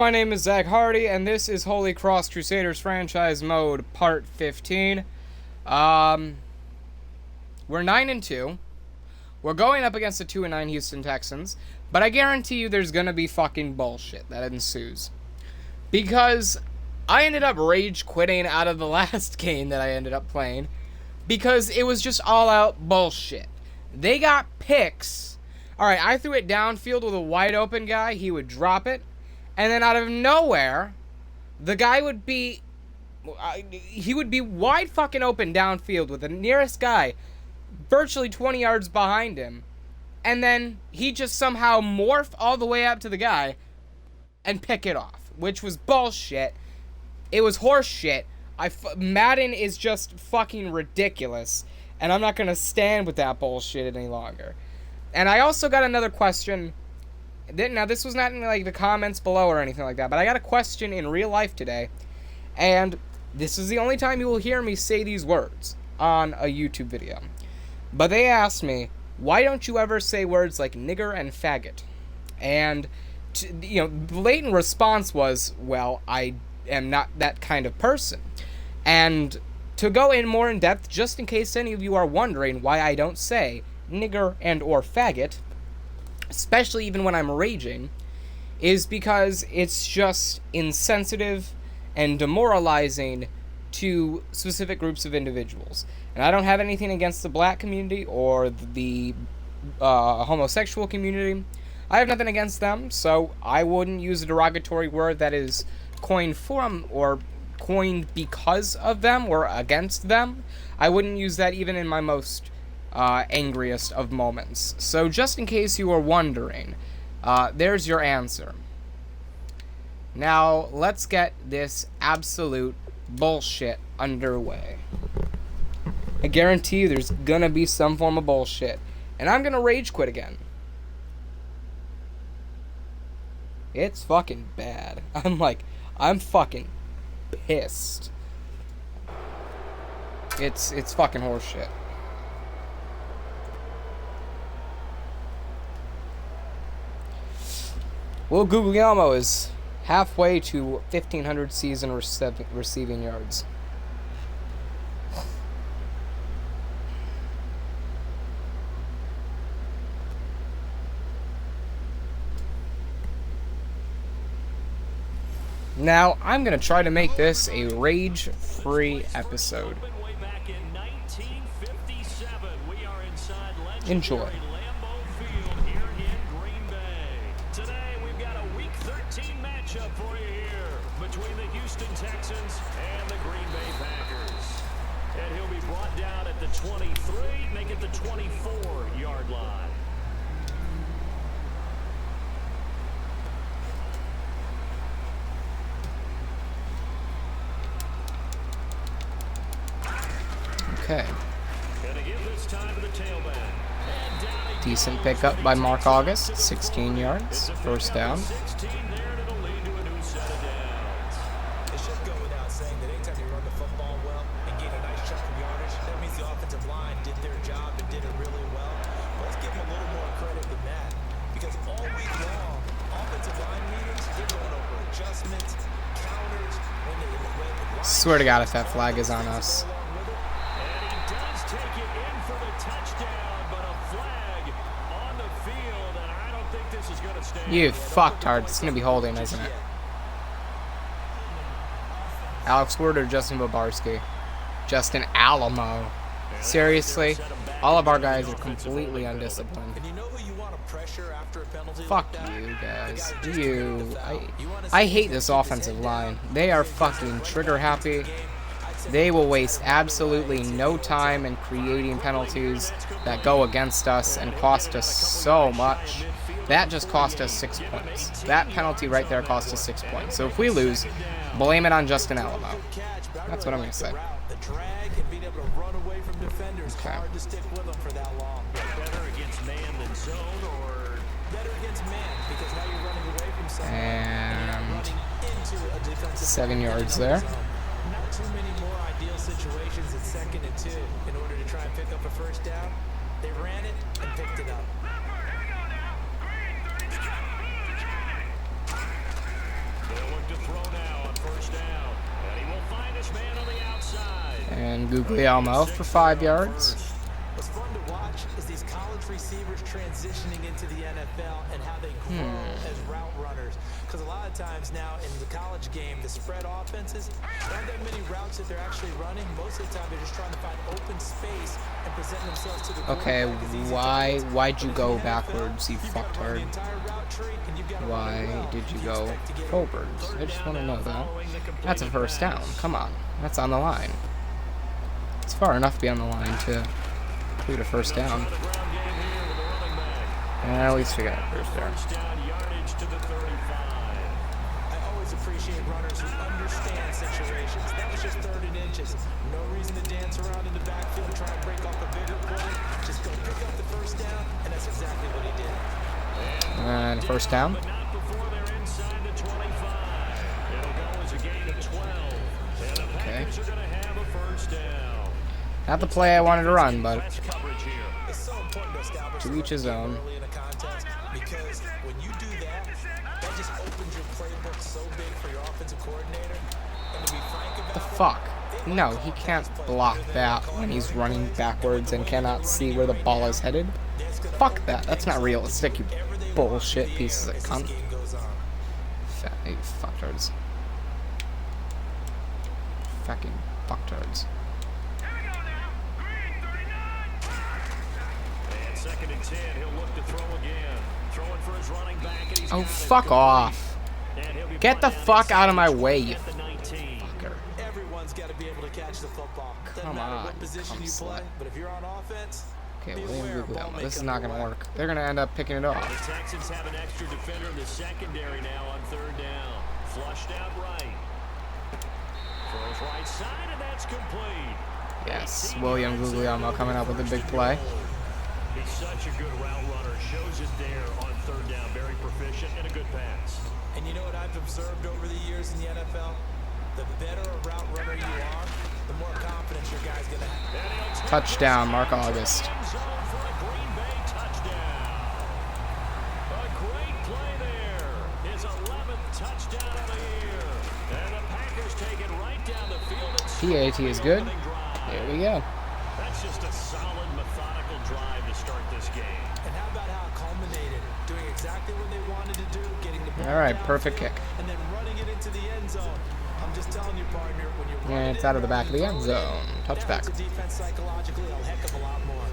My name is Zach Hardy, and this is Holy Cross Crusaders Franchise Mode Part 15. We're 9-2. We're going up against the 2-9 Houston Texans, but I guarantee you there's gonna be fucking bullshit that ensues. Because I ended up rage quitting out of the last game that I ended up playing, because it was just all-out bullshit. They got picks. Alright, I threw it downfield with a wide-open guy, he would drop it, and then out of nowhere, the guy would be, he would be wide fucking open downfield with the nearest guy virtually 20 yards behind him. And then he just somehow morph all the way up to the guy and pick it off, which was bullshit. It was horse shit. Madden is just fucking ridiculous, and I'm not going to stand with that bullshit any longer. And I also got another question. Now, this was not in, like, the comments below or anything like that, but I got a question in real life today, and this is the only time you will hear me say these words on a YouTube video. But they asked me, why don't you ever say words like nigger and faggot? And, the blatant response was, well, I am not that kind of person. And to go in more in depth, just in case any of you are wondering why I don't say nigger and or faggot, especially even when I'm raging, is because it's just insensitive and demoralizing to specific groups of individuals. And I don't have anything against the black community or the homosexual community. I have nothing against them, so I wouldn't use a derogatory word that is coined from or coined because of them or against them. I wouldn't use that even in my most angriest of moments. So just in case you were wondering, there's your answer. Now, let's get this absolute bullshit underway. I guarantee you there's gonna be some form of bullshit. And I'm gonna rage quit again. It's fucking bad. I'm fucking pissed. It's fucking horseshit. Will Guglielmo is halfway to 1,500 season receiving yards. Now, I'm going to try to make this a rage-free episode. Enjoy. Matchup for you here between the Houston Texans and the Green Bay Packers. And he'll be brought down at the 23, make it the 24-yard line. Okay. Gonna give this time to the tailback. Decent pickup by Mark August, 16 yards, first down. Swear to God if that flag is on us. You fucktard. It's going to be holding, isn't it? Alex Ward or Justin Bobarski? Justin Alamo. Seriously? All of our guys are completely undisciplined. Fuck you guys. I hate this offensive line. They are fucking trigger happy. They will waste absolutely no time in creating penalties that go against us and cost us so much. That just cost us 6 points. That penalty right there cost us 6 points. So if we lose, blame it on Justin Alamo. That's what I'm going to say. Okay. And 7 yards there. Not too many more ideal situations at 2nd and 2 in order to try and pick up a first down. They ran it and picked it up. to throw now on first down. And he will find his man on the outside. And Guglielmo for 5 yards. What's fun to watch is these college receivers transitioning into the NFL and how they grow as route runners. Because a lot of times now in the college game, the spread offenses, there aren't that many routes that they're actually running. Most of the time, they're just trying to find open space and present themselves to the Okay, quarterback as easy targets. why'd you But go in the NFL, backwards, you you've got to run fucktard? the entire route tree, and you've got to run it Why well did you if go expect to get it. forwards? I just want to know that. That's a first down. Come on. That's on the line. It's far enough to be on the line to complete a first down. And at least we got a first down. Yardage to the 35. I always appreciate runners who understand situations. That was just 3rd and inches. No reason to dance around in the backfield and try and break off a bigger play. Just go pick up the first down, and that's exactly what he did. And first down. But not before they're inside the 25. It'll go as a gain of 12. And the Packers are going to have a first down. Not the play I wanted to run, but Press coverage here. It's so important to establish to each his own. early in a contest, because when you do that, that just opens your playbook so big for your offensive coordinator. And to be frank about The it, fuck? No, he can't block that when he's running backwards and cannot see where the ball is headed. Fuck that. That's not realistic, you bullshit pieces of cunt. Fat, you fucktards. Fucking fucktards. And 2nd and 10, he'll look to throw again. Throwing for his running back, and he's Oh, got it. fuck off. And he'll be Get the brought down fuck out of my inside way, you at the 19. fucker. Everyone's got to be able to catch the football. Doesn't Come matter on, what position come you play, slut. but if you're on offense, Okay, be William aware a ball Guglielmo. may This is come not your gonna way. work. They're gonna end up picking it The off. Texans have an extra defender in the secondary now on 3rd down. Flushed out right. Throws right side, and that's complete. Yes, William Guglielmo coming up with a big play. He's such a good route runner. Shows it there on 3rd down. Very proficient and a good pass. And you know what I've observed over the years in the NFL? The better a route runner you are, the more confidence your guy's going to have. And he'll take Touchdown, this Mark into August. the end zone for a Green Bay touchdown. A great play there. His 11th touchdown of the year. And the Packers take it right down the field. PAT is good. There we go. That's just a solid, methodical drive to start this game. And how about how it culminated? Doing exactly what they wanted to do, getting the ball All right, downfield, perfect kick. and then running it into the end zone. I'm just telling you, partner, when you're And running it's it out of the back of the and end throwing it, zone. that Touchback. hurts the defense psychologically a heck of a lot more.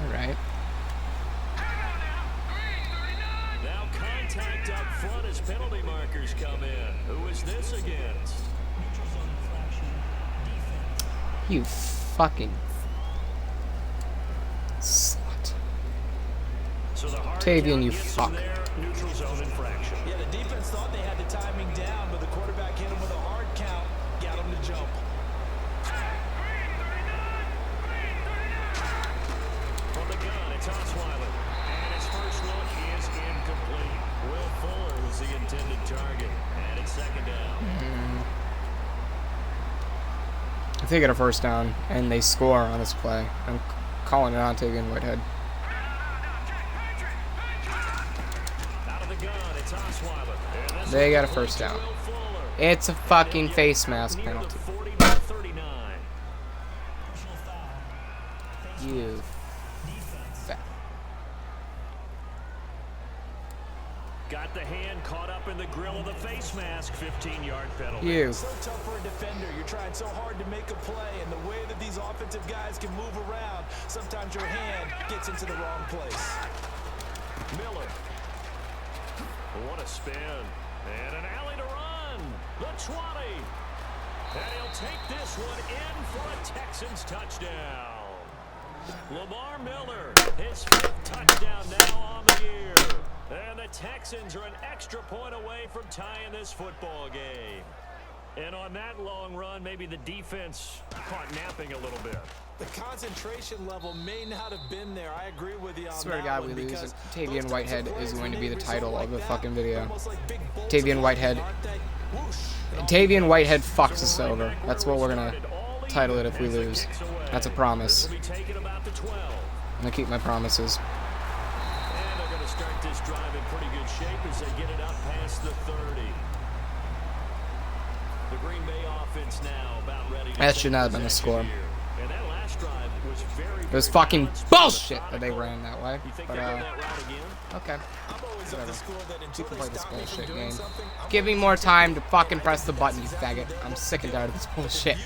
All right. Now contact up front as penalty markers come in. Who is this against? You fucking slut. So the hard Tavian, count you gets him fuck. there. Neutral zone infraction. Yeah, the defense thought they had the timing down, but the quarterback hit him with a hard count, got him to jump. From the gun, it's Osweiler. And his first look is incomplete. Will Fuller was the intended target. And it's 2nd down. If they get a first down and they score on this play, I'm calling it on Tavian Whitehead. Out of the gun, it's Osweiler. And this They is got a complete first to down. Will Fuller. It's a fucking face mask Near the penalty. 40-39. You fat. Got the hand caught up in the grill of the face mask. 15-yard penalty. You. So tough for a defender. You're trying so hard to make a play, and the way that these offensive guys can move around, sometimes your hand gets into the wrong place. Miller. What a spin. And an alley to run. The 20. And he'll take this one in for a Texans touchdown. Lamar Miller, his 5th touchdown now on the year. And the Texans are an extra point away from tying this football game. And on that long run, maybe the defense caught napping a little bit. The concentration level may not have been there. I agree with you on Swear to that God, one, we lose. because Tavian those types Whitehead of is plays, going to when be they the title result of the like fucking that, video. almost like big bolts Tavian of Whitehead. lightning, aren't they? Whoosh. Tavian Whitehead fucks us over. That's what we're gonna title it if we lose. That's a promise. It'll be taken about the 12. I'm gonna keep my promises. And they're going to start this drive in pretty good shape as they get it up past the 30. The Green Bay offense now about ready to That should not have been a score. And that last drive was It was fucking bullshit that they ran that way. But, okay. Whatever. You can play this bullshit game. Give me more time to fucking press the button, you faggot. I'm sick and tired of this bullshit.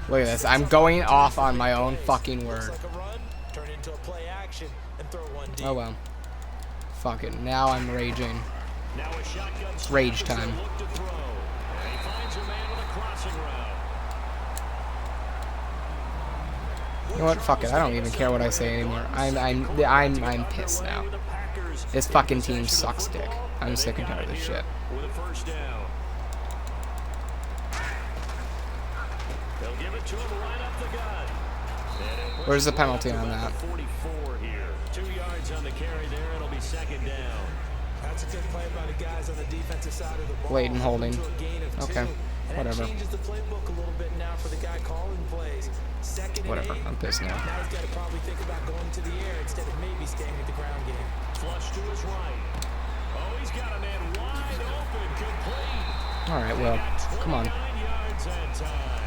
Look at this. I'm going off on my own fucking word. Oh well. Fuck it. Now I'm raging. It's rage time. You know what? Fuck it. I don't even care what I say anymore. I'm pissed now. This fucking team sucks dick. I'm sick and tired of this shit. Where's the penalty on that? 44 here. 2 yards on the carry there. It'll be second down. That's a good play by the guys on the defensive side of the ball. Wait and holding. Okay. Whatever. Changes the playbook a little bit now for the guy calling plays. Second Whatever. I'm pissed now. Now he's got to probably think about going to the air instead of maybe staying at the ground game. Flush to his right. Oh, he's got a man wide open. Complete. All right. Well, come on. 9 yards that time.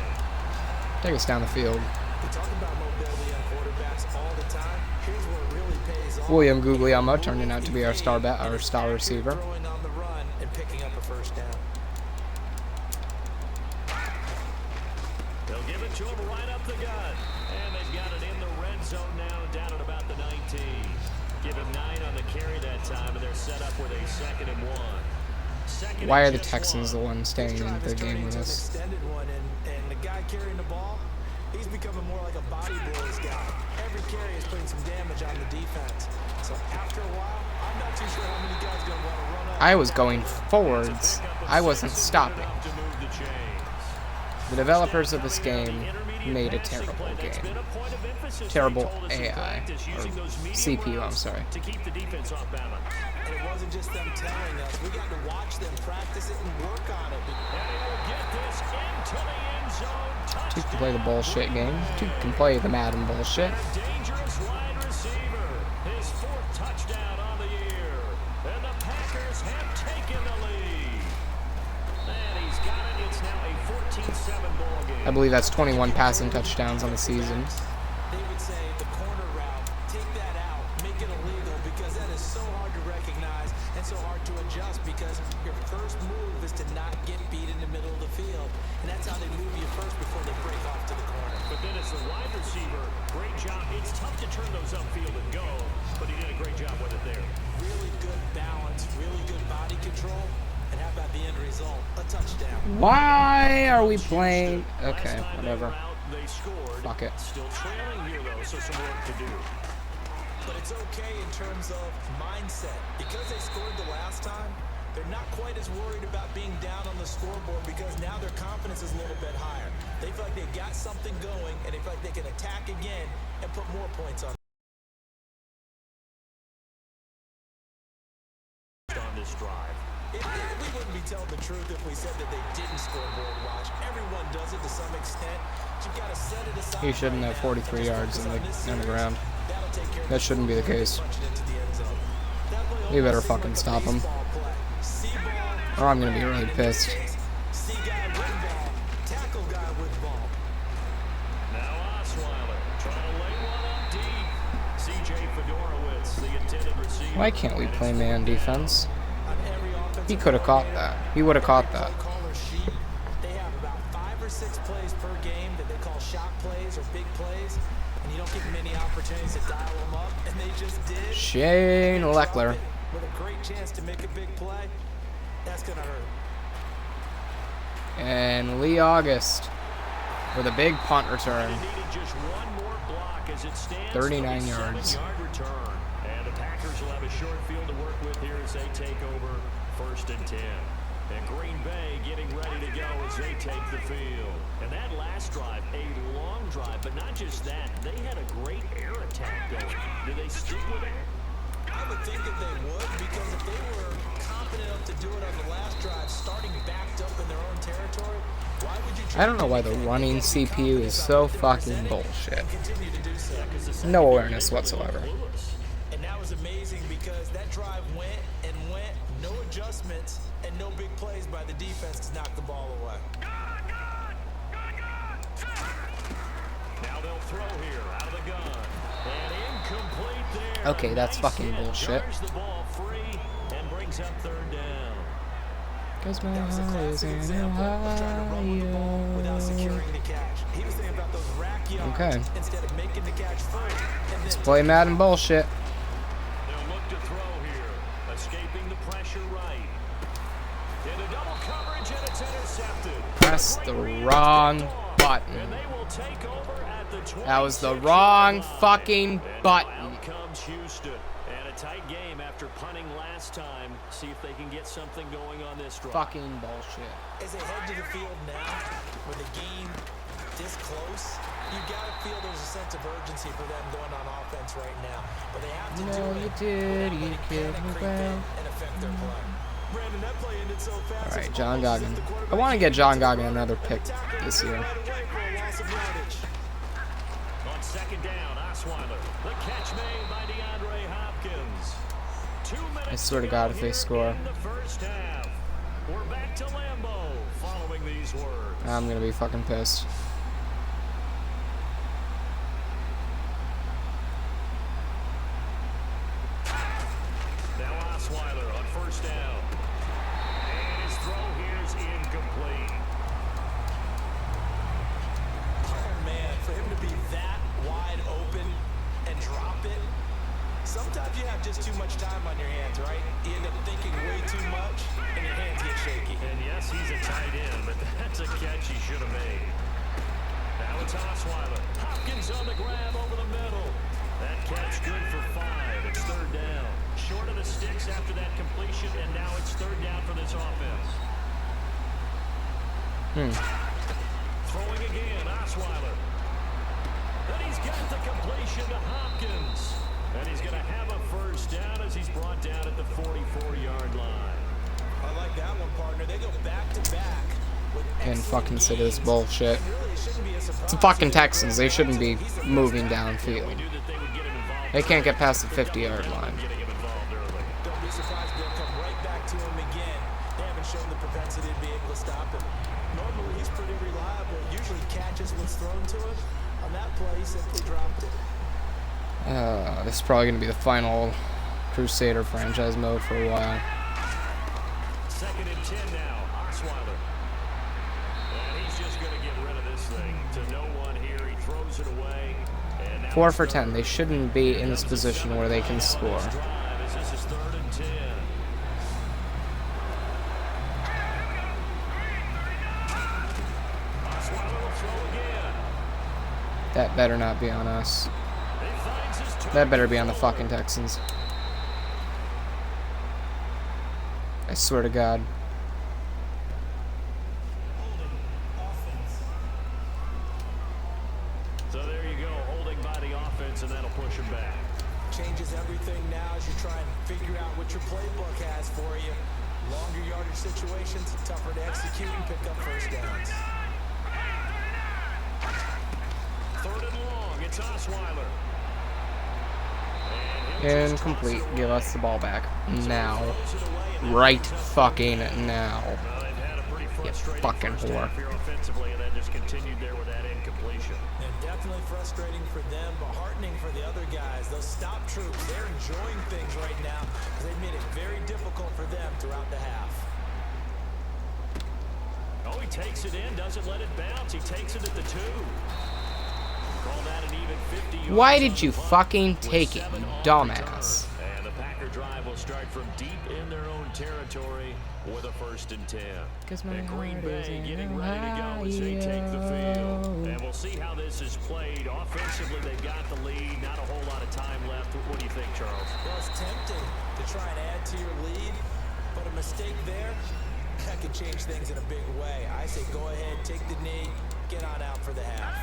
Take us down the field. We talk about mobility on quarterbacks all the time. Here's where it really pays off. William Guglielmo turning out to be our star receiver. Throwing on the run and picking up a first down. They'll give it to him right up the gut. And they've got it in the red zone now, down at about the 19. Give him 9 on the carry that time, and they're set up with a 2nd and 1. Why are the Texans the ones staying in the game with us? Extended one, and the guy carrying the ball, he's becoming more like a body blows guy. Every carry is putting some damage on the defense. So after a while, I'm not too sure how many guys are going to want to run up. I was going forwards. I wasn't stopping. The developers of this game made a terrible game. Terrible AI. Or CPU, I'm sorry. To keep the defense off balance. And it wasn't just them telling us. We got to watch them practice it and work on it. And he will get this into the end zone. Two can play the bullshit game. Two can play the Madden bullshit. Dangerous wide receiver. His 4th touchdown on the year. And the Packers have taken the lead. And he's got it. It's now a 14-7 ball game. I believe that's 21 passing touchdowns on the season. They would say the corner route, take that out, make it illegal, because that is so hard to recognize and so hard to adjust, because your first move is to not get beat in the middle of the field. And that's how they move you first before they break off to the corner. But then as the wide receiver, great job. It's tough to turn those upfield and go, but he did a great job with it there. Really good balance, really good body control. And how about the end result? A touchdown. Why are we playing? Okay, whatever. They scored. Fuck it. Still trailing here, though, so some work to do. But it's okay in terms of mindset. Because they scored the last time, they're not quite as worried about being down on the scoreboard, because now their confidence is a little bit higher. They feel like they've got something going, and they feel like they can attack again and put more points on this drive. We wouldn't be telling the truth if we said that they didn't scoreboard watch. Everyone does it to some extent. You've got to set it aside. He shouldn't have 43 yards in the ground. That shouldn't be the case. You better fucking stop him. Or I'm gonna be really pissed. Now Osweiler trying to lay one up deep. C.J. Fedorowicz, the intended receiver. Why can't we play man defense? He could have caught that. He would have caught that. They have about 5 or 6 plays per game that they call shot plays or big plays, and you don't get many opportunities to dial them up, and they just did. Shane Leckler. With a great chance to make a big play, that's gonna hurt. And Lee August with a big punt return. 39 yards. And the Packers will have a short field to work with here as they take over 1st and 10. And Green Bay getting ready to go as they take the field. And that last drive, a long drive, but not just that. They had a great air attack going. Do they stick with it? I would think that they would, because if they were confident enough to do it on the last drive, starting backed up in their own territory, I don't know why the running CPU is so fucking bullshit. No awareness whatsoever. And that was amazing because that drive went, no adjustments, and no big plays by the defense to knock the ball away. Now they'll throw here out of the gun. And incomplete there. Okay, that's fucking bullshit. Jars the ball free and brings up third down. Cause my That was a heart is classic in example of trying to run with the ball without securing the catch. He was thinking about those rack yards Okay. instead of making the catch first. And Let's then play Madden bullshit. They'll look to throw here. Escaping the pressure right. Into double coverage and it's intercepted. Press the wrong button. And they will take over at the 26 That was the wrong fucking And button. out comes Houston. And a tight game after punting last time. See if they can get something going on this drive. Fucking bullshit. as they head to the field now, with the game this close, you gotta feel there's a sense of urgency for them going on offense right now. But they have to do it. You did. without You letting killed panic me creep in well. and affect their play. Brandon, that play ended so fast. All right, it's John almost as Goggin. if the I quarterback want to get John Goggin can't another pick tackle this year. right away for a loss of yardage. On second down, Osweiler. The catch made by DeAndre Hopkins. 2 minutes I swear to to God, go if they here score. in the first half. We're back to Lambeau following these words. I'm gonna be fucking pissed. Now Osweiler on first down. And his throw here is incomplete. Oh, man, for him to be that wide open and drop it, sometimes you have just too much time on your hands, right? You end up thinking way too much, and your hands get shaky. And yes, he's a tight end, but that's a catch he should have made. Now it's Osweiler. Hopkins on the grab over the middle. That catch good for 5. It's third down. Short of the sticks after that completion, and now it's third down for this offense. Throwing again, Osweiler. Then he's got the completion to Hopkins. And he's going to have a first down as he's brought down at the 44-yard line. I like that one, partner. They go back to back with And excellent fucking sit this gains. bullshit. And really, it shouldn't be a surprise. It's the fucking Texans. They shouldn't be moving downfield. Knew that they would get him involved. They can't get past the 50-yard line. Getting him involved early. Don't be surprised if they'll come right back to him again. They haven't shown the propensity to be able to stop him. Normally, he's pretty reliable. Usually catches what's thrown to him. On that play, he simply dropped it. This is probably gonna be the final Crusader franchise mode for a while. Second and 10 now. Osweiler. And he's just going to get rid of this thing to no one here. He throws it away. And now 4 it's for third. 10. They shouldn't be in this position where they can score. Drive as this is third and 10. Osweiler will throw again. That better not be on us. He finds his That better be on the fucking Texans. I swear to God. So there you go, holding by the offense, and that'll push him back. Changes everything now as you try and figure out what your playbook has for you. Longer yardage situations, tougher to execute and pick up first downs. Third and long, it's Osweiler. And he'll just Incomplete. toss it Give away. us the ball back. Now. Throws it away, and Right that's tough. fucking now. Well, they've had a pretty frustrating fucking first whore. half here offensively, and then just continued there with that incompletion. And definitely frustrating for them, but heartening for the other guys. Those stop troops, they're enjoying things right now because they've made it very difficult for them throughout the half. Oh, he takes it in, doesn't let it bounce. He takes it at the 2. Call that an even 50 yards Why on did the you clock fucking with take it, 7 you on dumbass? return. And the Packer drive will start from deep in their own territory with a first and 10. Cause my And Green heart Bay is in getting ready to go as they take the field. Ohio. And we'll see how this is played. Offensively, they've got the lead. Not a whole lot of time left. What do you think, Charles? Well, it's tempting to try and add to your lead, but a mistake there, that could change things in a big way. I say go ahead, take the knee, get on out for the half.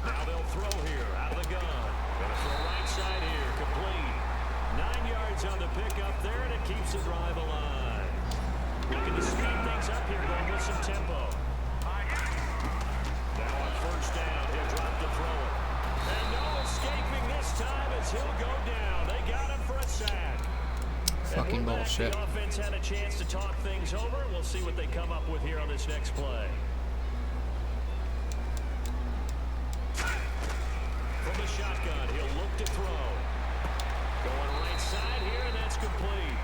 Now they'll throw here out of the gun. Gonna throw right side here, complete. 9 yards on the pickup there, and it keeps the drive alive. Looking to speed things up here, going with some tempo. Fucking bullshit. The offense had a chance to talk things over. We'll see what they come up with here on this next play. From the shotgun, he'll look to throw. Going right side here, and that's complete.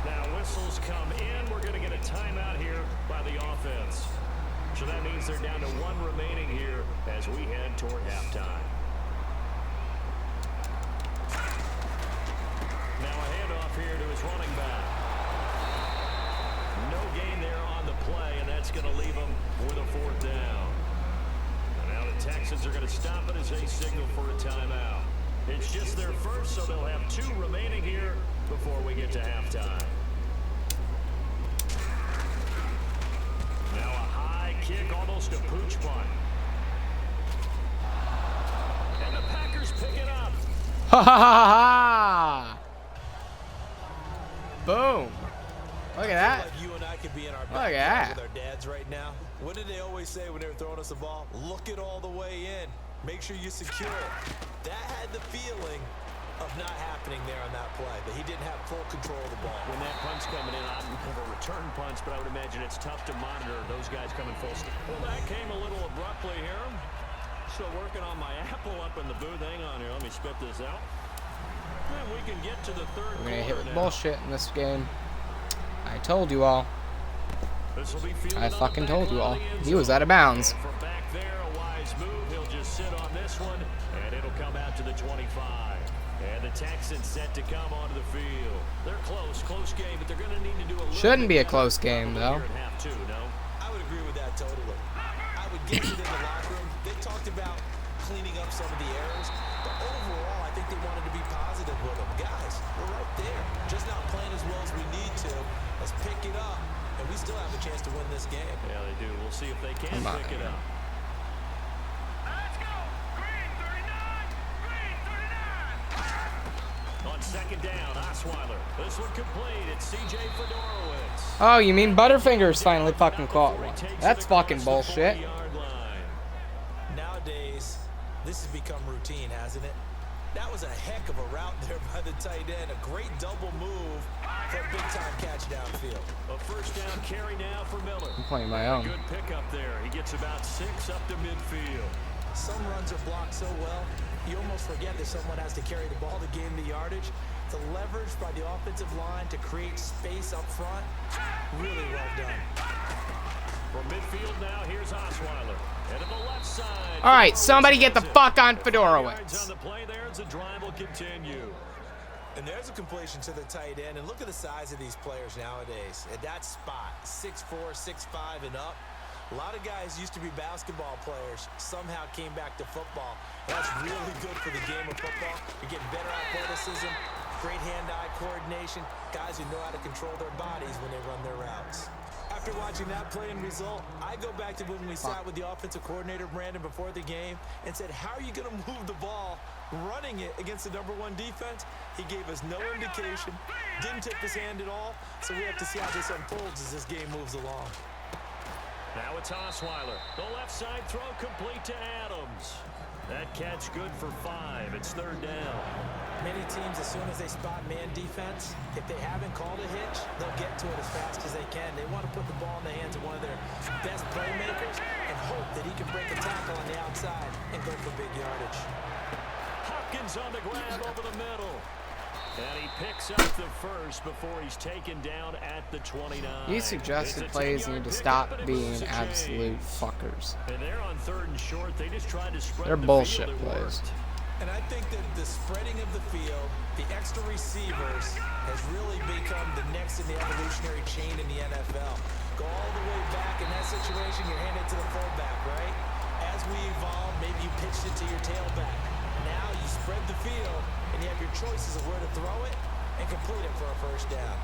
Now whistles come in. We're going to get a timeout here by the offense. So that means they're down to 1 remaining here as we head toward halftime. Now a handoff here to his running back. No gain there on the play, and that's going to leave him with a 4th down. And now the Texans are going to stop it as they signal for a timeout. It's just their first, so they'll have 2 remaining here before we get to halftime. Now a high kick, almost a pooch punt. And the Packers pick it up. Ha ha ha ha! Boom. Look at that. Like you and I could be in our Look at that. with our dads right now. What did they always say when they were throwing us the ball? Look it all the way in. Make sure you secure it. That had the feeling of not happening there on that play, that he didn't have full control of the ball. When that punt's coming in, I've never return punts, but I would imagine it's tough to monitor those guys coming full stop. Well, that came a little abruptly here. Still working on my apple up in the booth. Hang on here. Let me spit this out. And we can get to the 3rd We're gonna hit with now. bullshit in this game. I told you all. I fucking told you all. He was out of bounds. From back there, a wise move. He'll just sit on this one, and it'll come out to the 25. And the Texans set to come onto the field. They're close game, but they're going to need to do a little Shouldn't be a bit close better game, though. here at half 2, no? I would agree with that totally. I would get it in the locker room. They talked about cleaning up some of the errors, but overall, I think they wanted to be positive with them. Guys, we're right there. Just not playing as well as we need to. Let's pick it up, and we still have a chance to win this game. Yeah, they do. We'll see if they can Come on. pick it up. Let's go! Green 39! Green 39! On 2nd down, Osweiler. This one complete. It's C.J. Fedorowicz. Oh, you mean Butterfingers finally fucking caught one? That's fucking bullshit. Nowadays, this has become routine, hasn't it? That was a heck of a route there by the tight end. A great double move for a big-time catch downfield. A 1st down carry now for Miller. I'm playing my own. Good pickup there. He gets about 6 up to midfield. Some runs are blocked so well, you almost forget that someone has to carry the ball to gain the yardage. The leverage by the offensive line to create space up front, really well done. From midfield now, here's Osweiler. And to the left side. All right, somebody get the fuck on Yards Fedorowicz. on the play there as the drive will continue. And there's a completion to the tight end. And look at the size of these players nowadays. At that spot, 6'4", 6'5", and up. A lot of guys used to be basketball players, somehow came back to football. That's really good for the game of football. You're getting better athleticism, great hand-eye coordination, guys who know how to control their bodies when they run their routes. After watching that play and result, I go back to when we sat with the offensive coordinator, Brandon, before the game and said, how are you going to move the ball running it against the #1 defense? He gave us no indication, didn't tip his hand at all, so we have to see how this unfolds as this game moves along. Now it's Osweiler. The left side throw complete to Adams. That catch good for 5. It's 3rd down. Many teams, as soon as they spot man defense, if they haven't called a hitch, they'll get to it as fast as they can. They want to put the ball in the hands of one of their best playmakers and hope that he can break a tackle on the outside and go for big yardage. Hopkins on the grab over the middle. And he picks up the first before he's taken down at the 29. These suggested plays need to stop being absolute fuckers. And they're on 3rd and short. They just tried to spread They're the bullshit field. It plays. worked. And I think that the spreading of the field, the extra receivers, has really become the next in the evolutionary chain in the NFL. Go all the way back in that situation, you're handed to the fullback, right? As we evolve, maybe you pitched it to your tailback. Now you spread the field, and you have your choices of where to throw it and complete it for a 1st down.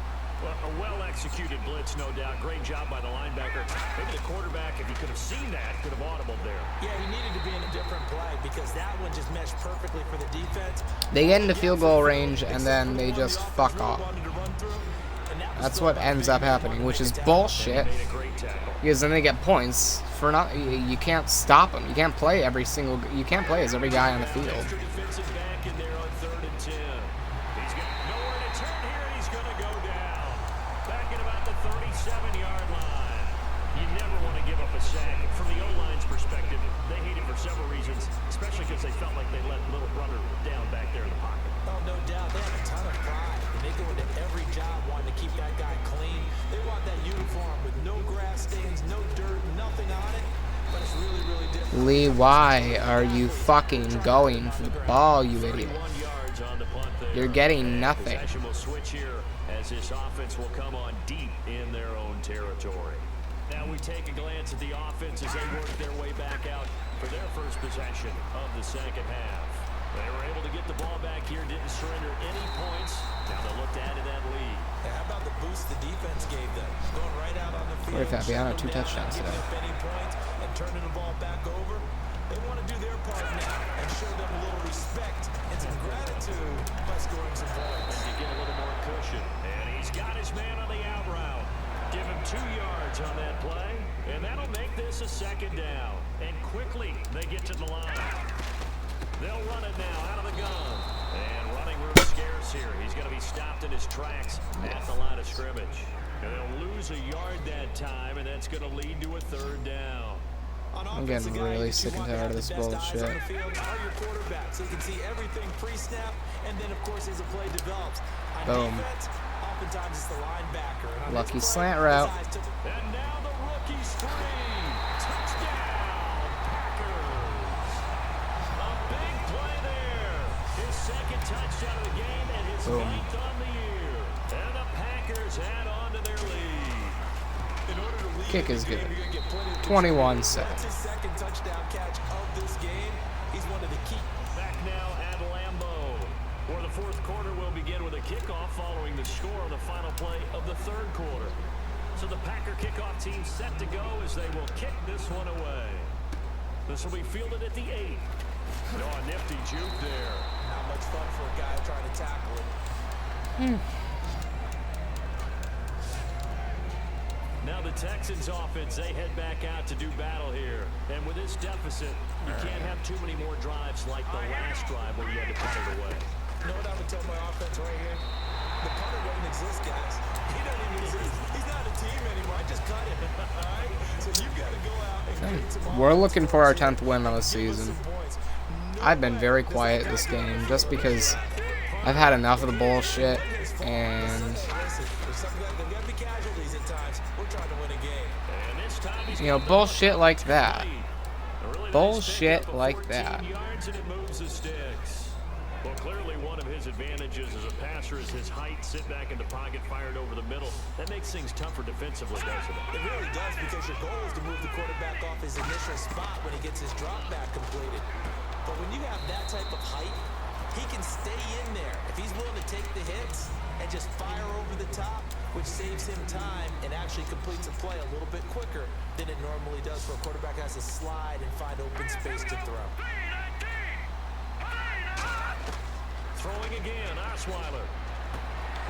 Well, a well-executed blitz, no doubt. Great job by the linebacker. Maybe the quarterback, if he could have seen that, could have audibled there. Yeah, he needed to be in a different play because that one just meshed perfectly for the defense. They get into field goal range and then they just fuck off. That's what ends up happening, which is bullshit. Made a great tackle. Because then they get points for not. You can't stop them. You can't play every single. You can't play as every guy on the field. Extra defensive back in there on 3rd and 10. He's got nowhere to turn here, and he's going to 7-yard line. You never want to give up a sack. From the O-line's perspective, they hate it for several reasons, especially because they felt like they let little brother down back there in the pocket. Oh, no doubt. They have a ton of pride, and they go into every job wanting to keep that guy clean. They want that uniform with no grass stains, no dirt, nothing on it. But it's really, really different. Lee, why are you fucking going for the ball, you idiot? 31 yards on the punt there. You're getting nothing. Possession will switch here as this offense will come on deep in their own territory. Now we take a glance at the offense as they work their way back out for their first possession of the second half. They were able to get the ball back here, didn't surrender any points. Now they'll look to add to that lead. How about the boost the defense gave them? Going right out on the field. Corey Fabiano, 2 touchdowns giving today. up any points and turning the ball back over. They want to do their part now and show them a little respect and some gratitude by scoring some points. And to get a little more cushion. And he's got his man on the out route. Give him 2 yards on that play. And that'll make this a second down. And quickly they get to the line. They'll run it now out of the gun. And running room scarce here. He's going to be stopped in his tracks at the line of scrimmage. And they'll lose a yard that time, and that's going to lead to a third down. I'm getting really sick and tired of this bullshit. Are your quarterback, so you can see everything pre-snap, and then of course as the play develops. On Boom. defense, oftentimes it's the linebacker. And on Lucky this slant play, route. his eyes took- And now the rookie's free. Touchdown, Packers. A big play there. His second touchdown of the game and his Boom. 9th on the year. And the Packers add on to their lead. In order to lead Kick in is the game, good. you're gonna get plenty of 21-7. That's his second touchdown catch of this game. He's one of the key. Back now at Lambeau, where the fourth quarter will begin with a kickoff following the score on the final play of the third quarter. So the Packer kickoff team set to go as they will kick this one away. This will be fielded at the 8. No, a nifty juke there. Not much fun for a guy trying to tackle it. Now the Texans offense, they head back out to do battle here. And with this deficit, you can't have too many more drives like the last drive where you had to punt it away. You know what I would tell my offense right here? The punter doesn't exist, guys. He doesn't even exist. He's not a team anymore. I just cut him. All right? So you've got to go out and create some We're looking for our 10th win of the give us season. some points. I've been very quiet this game just because I've had enough of the bullshit, and Listen, there's some guys, there's got to be casualties at times. We're trying to win a game. And this time he's you know, got the bullshit like that. lead. A really nice Bullshit pickup of like 14 that. yards, and it moves the sticks. Well, clearly one of his advantages as a passer is his height. Sit back in the pocket, fired over the middle. That makes things tougher defensively, doesn't it? It really does, because your goal is to move the quarterback off his initial spot when he gets his drop back completed. But when you have that type of height, he can stay in there. If he's willing to take the hits and just fire over the top, which saves him time and actually completes a play a little bit quicker than it normally does where a quarterback has to slide and find open space to throw. Throwing again, Osweiler.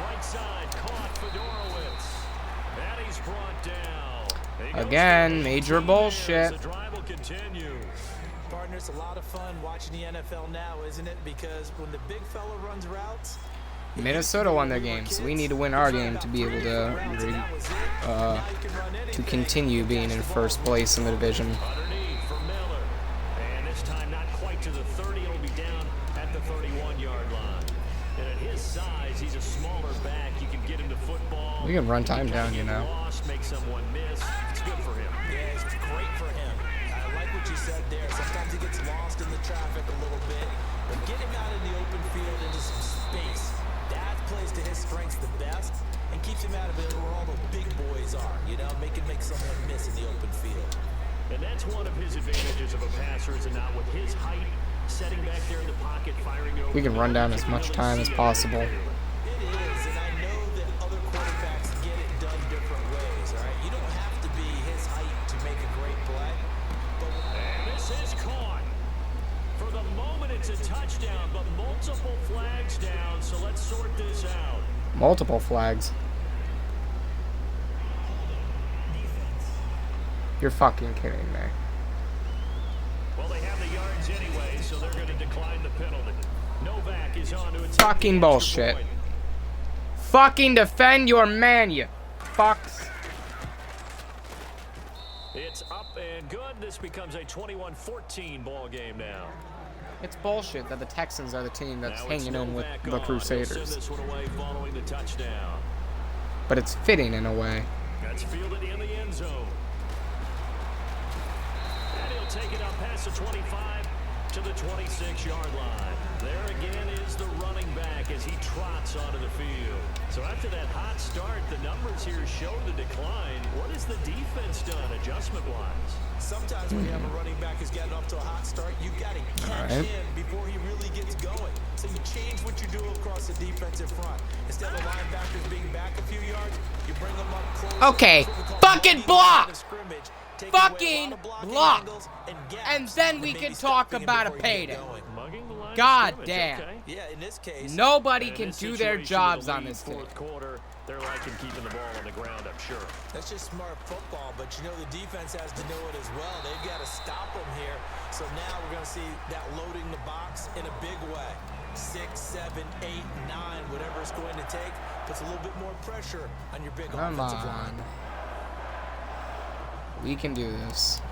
Right side, caught Fedorowicz. And he's brought down. He goes Again, for major 18 bullshit. as the drive will continue. Partner, it's a lot of fun watching the NFL now, isn't it? Because when the big fella runs routes, Minnesota won their game, so we need to win our game to be able to continue being in first place in the division. Underneath for Miller. And this time not quite to the 30. It'll be down at the 31-yard line. And at his size, he's a smaller back. You can get him to football. We can run time down, you know. Lost, make someone miss. It's good for him. yeah, it's great for him. I like what you said there. Sometimes he gets lost in the traffic a little bit, but get him out in the open field into some space. That plays to his strengths the best and keeps him out of it where all the big boys are, you know, make someone miss in the open field. And that's one of his advantages of a passer, is not with his height, setting back there in the pocket, firing over. We can run down as much time as possible. It is, and I know that other quarterbacks get it done different ways, all right? You don't have to be his height to make a great play. But And this is caught. For the moment, it's a touchdown, but multiple flags down, so let's sort this out. Multiple flags. You're fucking kidding me. Well, they have the yards anyway, so they're going to decline the penalty. Novak is on to attempt Fucking the extra bullshit. point. Fucking defend your man, you fucks. looking good. This becomes a 21-14 ball game now. It's bullshit that the Texans are the team that's Now it's hanging in with Novak the on. He'll send Crusaders. this one away following the touchdown. But it's fitting in a way. That's fielded in the end zone. And he'll take it up past the 25 to the 26-yard line. There again is the running back as he trots onto the field. So after that hot start, the numbers here show the decline. What has the defense done adjustment-wise? Sometimes when you have a running back who's gotten off to a hot start, you got to catch him before he really gets going. So you change what you do across the defensive front. Instead of linebackers being back a few yards, you bring them up close. Okay, fucking block! Fucking block! And then we can talk about a payday. God damn. Yeah, in this case, Nobody can do their jobs on this team. Fourth quarter, they're liking keeping the ball on the ground, I'm sure. that's just smart football, but you know the defense has to know it as well. They've got to stop them here. So now we're going to see that loading the box in a big way. 6, 7, 8, 9, whatever it's going to take, puts a little bit more pressure on your big Come offensive on. line. We can do this.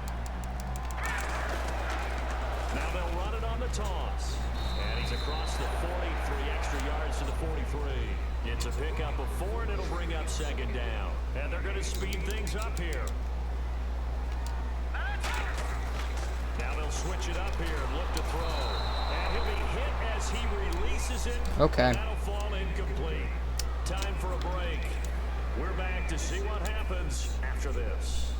Now they'll run it on the toss. And he's across the 40, 3 extra yards to the 43. It's a pickup of 4, and it'll bring up second down. And they're going to speed things up here. Now they'll switch it up here and look to throw. And he'll be hit as he releases it. Okay. That'll fall incomplete. Time for a break. We're back to see what happens after this.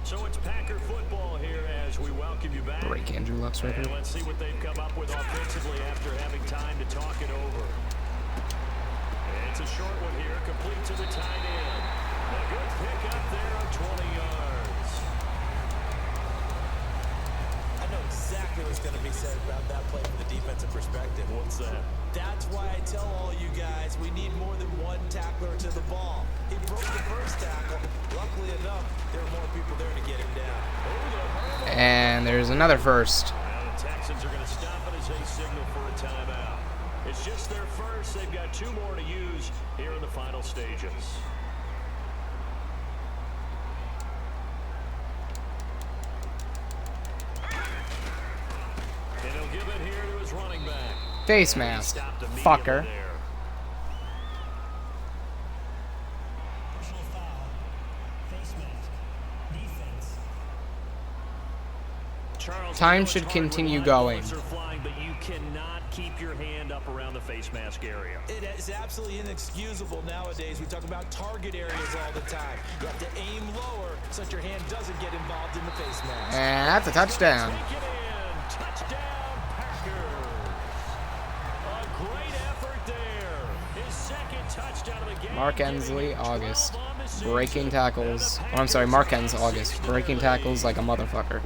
So it's Packer football here as we welcome you back. Break Andrew Luck's record. And let's see what they've come up with offensively after having time to talk it over. It's a short one here, complete to the tight end. A good pick up there of 20 yards. I know exactly what's going to be said about that play from the defensive perspective. What's that? That's why I tell all you guys we need more than one tackler to the ball. He broke the first tackle. Luckily enough, there were more people there to get him down. And there's another first. Now the Texans are going to stop it as they signal for a timeout. It's just their first. They've got 2 more to use here in the final stages. And he'll give it here to his running back. Face mask. Fucker. Personal foul. Face mask. Defense. Charles, Time I know should it's hard continue when going. bullets are flying, but you cannot keep your hand up around the face mask area. It is absolutely inexcusable nowadays. We talk about target areas all the time. You have to aim lower so that your hand doesn't get involved in the face mask. And that's a touchdown. Take it in. Touchdown, Packers. A great effort there. His second touchdown of the game. Mark Ensley, August. Breaking tackles. Oh, I'm sorry, Mark Enns, August. Breaking tackles like a motherfucker.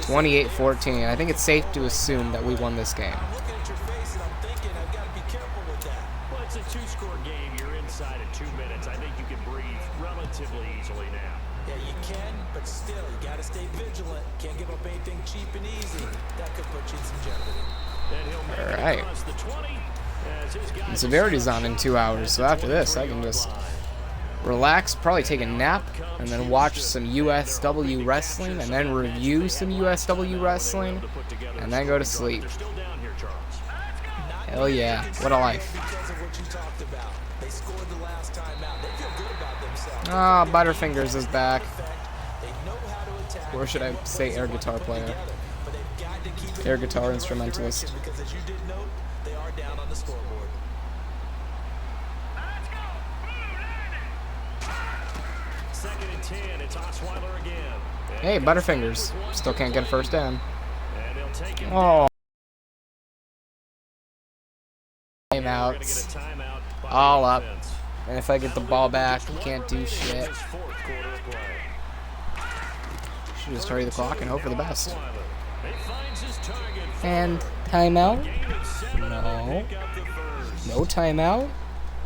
28-14. I think it's safe to assume that we won this game. I'm looking at your face and I'm thinking I've got to be careful with that. Well, it's a 2-score game. You're inside at 2 minutes. I think you can breathe relatively easily now. Yeah, you can, but still, you got to stay vigilant. Can't give up anything cheap and easy. That could put you in some jeopardy. And he'll make it Alright. across the 20 as his guys And severity's on in 2 hours, so after this, I can just relax, probably take a nap, and then watch some USW wrestling, and then review some USW wrestling, and then go to sleep. They're still down here, Charles. Hell yeah, what a life. Because of what you talked about. They scored the last time out. They feel good about themselves. Ah, Butterfingers is back. They know how to attack. Or should I say air guitar player? But they've got to keep it Air moving guitar in the right instrumentalist. direction, because as you did note, they are down on the scoreboard. Let's go. Blue 90. Second and 10. It's Osweiler again. And Hey, Butterfingers. Still can't get a first down. And he'll take him Oh. We're gonna get Timeouts. a timeout by All the up. offense. And if I get the ball back, Just you one can't do remaining in shit. this fourth quarter of play. Should just hurry the clock and hope for the best. He finds his target. And timeout? Gain of 7, No. and they pick up the first. No timeout?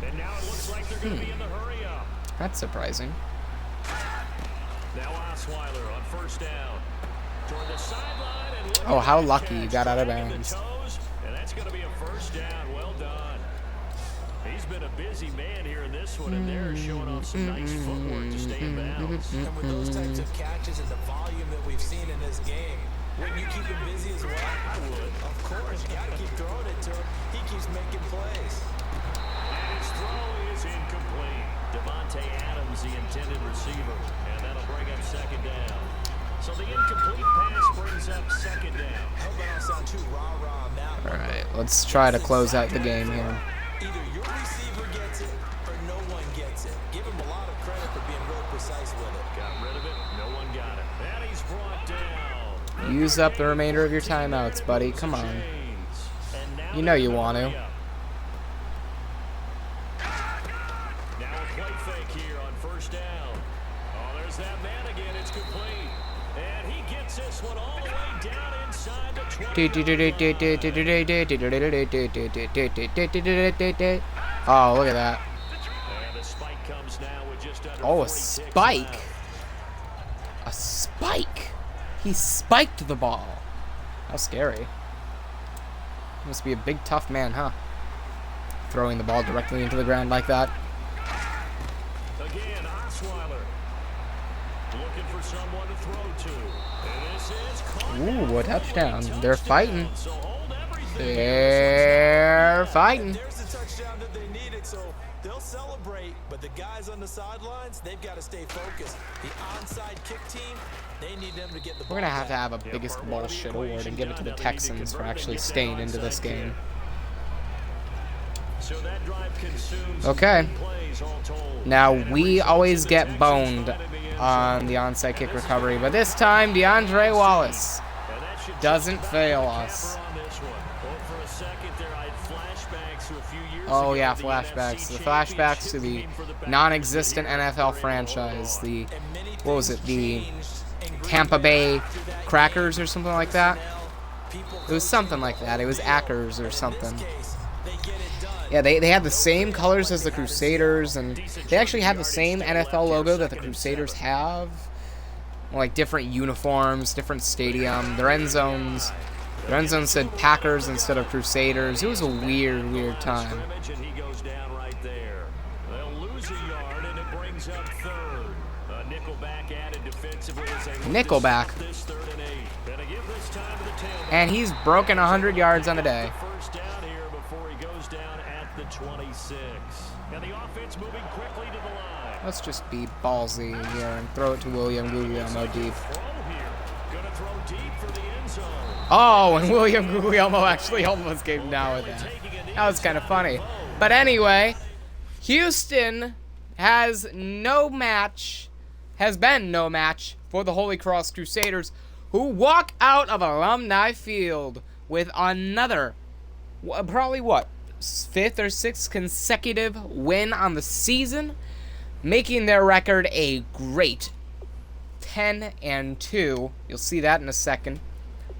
And now it looks like they're going to be in the hurry up. That's surprising. Now Osweiler on first down. Toward the sideline and look Oh, at how that lucky you catch. got out of Dragging the bounds. toes, and that's going to be a first down. Well done. He's been a busy man here in this one, and they're showing off some nice footwork to stay in bounds. And with those types of catches and the volume that we've seen in this game, wouldn't you keep him busy as well? I would. Of course, you got to keep throwing it to him. He keeps making plays. And his throw is incomplete. Devontae Adams, the intended receiver, and that'll bring up second down. So the incomplete pass brings up second down. I hope I don't sound too rah-rah on that one. All right, let's try to close out the game here. Either your receiver gets it or no one gets it. Give him a lot of credit for being real precise with it. Got rid of it. No one got it. And he's brought down. Use up the remainder of your timeouts, buddy. Come on. And now You know you want to. Now a play fake here on first down. Oh, there's that man again. It's complete. And he gets this one all the way down inside the 20. Oh, look at that. And the spike comes now with just under Oh, a 40 ticks spike. left. A spike. He spiked the ball. How scary. Must be a big, tough man, huh? Throwing the ball directly into the ground like that. Again, Osweiler looking for someone to throw to. And this is caught Ooh, down a for touchdown. a They're touchdown. fighting. So hold everything. They're fighting. There's the touchdown that they needed, so they'll celebrate. But the guys on the sidelines, they've got to stay focused. The onside kick team, they need them to get the ball. We're going to have a Yeah, biggest part one of the bullshit award equation and give it to done. the Now they need to Texans for convert and actually get that staying into this onside game. kick. So that drive consumes Okay. 9 plays all told. Now, And it we results always in the get Texans boned finding the end on zone. the onside kick And this is recovery, gonna but be this time, DeAndre Wallace And that should doesn't just about fail put a us. capper on this one. Well, for a second there, I had flashbacks to a few years Oh ago, yeah, the flashbacks. NFC The flashbacks to the championship game for the Packers non-existent that year. NFL Great franchise. hold The on. And many what was things it? The changed in Green Tampa Bay after that Crackers game. or something like that. People It was something like that. It was Ackers or in something. this case, they get it done. Yeah, they had the same colors as the Crusaders, and they actually have the same NFL logo that the Crusaders have. Like different uniforms, different stadium. Their end zones said Packers instead of Crusaders. It was a weird, weird time. Scrimmage, and he goes down right there. They'll lose a yard, and it brings up third. Nickelback added defensively as they look to Nickelback. stop this 3rd and 8. Better give this time to the tailback. And he's broken 100 yards on a day. First down here before he goes down at the 26. And the offense moving quickly to the line. Let's just be ballsy here and throw it to William Guglielmo deep. Throw here. Gonna throw deep for the end zone. Oh, and William Guglielmo actually almost came down with that. That was kind of funny. But anyway, Houston has been no match for the Holy Cross Crusaders, who walk out of Alumni Field with another, probably what, 5th or 6th consecutive win on the season, making their record a great 10-2. You'll see that in a second.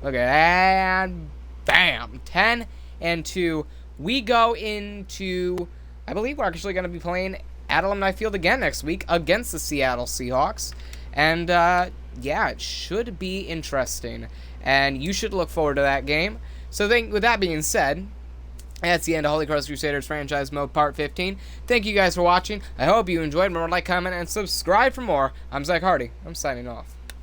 Look at that, and bam, 10-2. We go into, I believe we're actually going to be playing at Alumni Field again next week against the Seattle Seahawks. And, yeah, it should be interesting. And you should look forward to that game. So with that being said, that's the end of Holy Cross Crusaders Franchise Mode Part 15. Thank you guys for watching. I hope you enjoyed. Remember to like, comment, and subscribe for more. I'm Zach Hardy. I'm signing off.